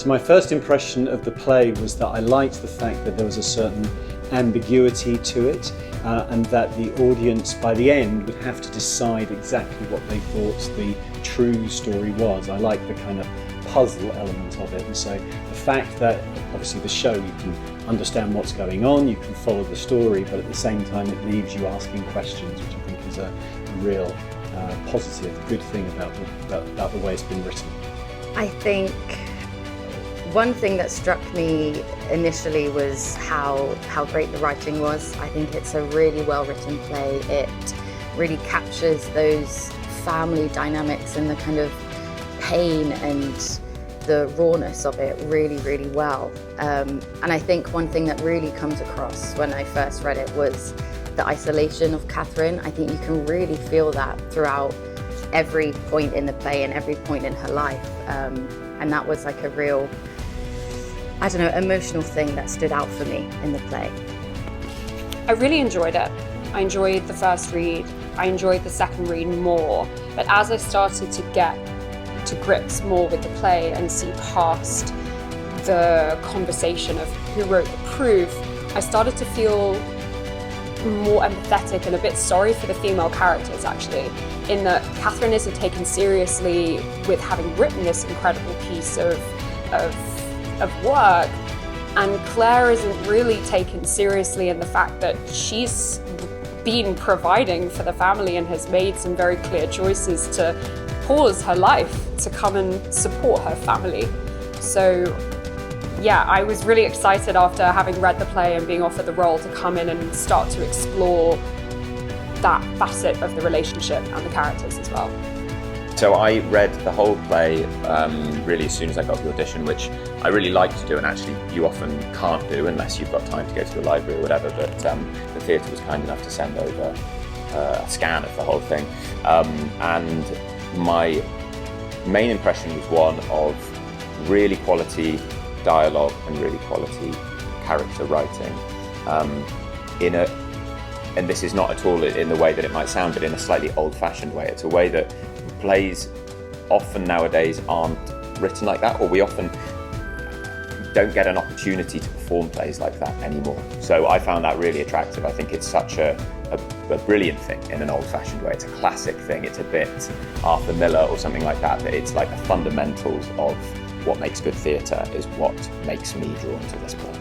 my first impression of the play was that I liked the fact that there was a certain ambiguity to it, and that the audience by the end would have to decide exactly what they thought the true story was. I like the kind of puzzle element of it, and so the fact that obviously the show, you can understand what's going on, you can follow the story, but at the same time it leaves you asking questions, which I think is a real positive, good thing about the way it's been written. I think one thing that struck me initially was how great the writing was. I think it's a really well written play. It really captures those family dynamics and the kind of pain and the rawness of it really, really well. And I think one thing that really comes across when I first read it was the isolation of Catherine. I think you can really feel that throughout every point in the play and every point in her life. And that was like a real, I don't know, emotional thing that stood out for me in the play. I really enjoyed it. I enjoyed the first read. I enjoyed the second read more. But as I started to get to grips more with the play and see past the conversation of who wrote the proof, I started to feel more empathetic and a bit sorry for the female characters, actually, in that Catherine isn't taken seriously with having written this incredible piece of work, and Claire isn't really taken seriously in the fact that she's been providing for the family and has made some very clear choices to pause her life to come and support her family. So yeah, I was really excited after having read the play and being offered the role to come in and start to explore that facet of the relationship and the characters as well. So I read the whole play really as soon as I got the audition, which I really like to do, and actually you often can't do unless you've got time to go to the library or whatever, but the theatre was kind enough to send over a scan of the whole thing. And my main impression was one of really quality dialogue and really quality character writing, and this is not at all in the way that it might sound, but in a slightly old-fashioned way. It's a way that plays often nowadays aren't written like that, or we often don't get an opportunity to perform plays like that anymore. So I found that really attractive. I think it's such a brilliant thing in an old-fashioned way. It's a classic thing. It's a bit Arthur Miller or something like that, but it's like the fundamentals of what makes good theatre is what makes me drawn to this play.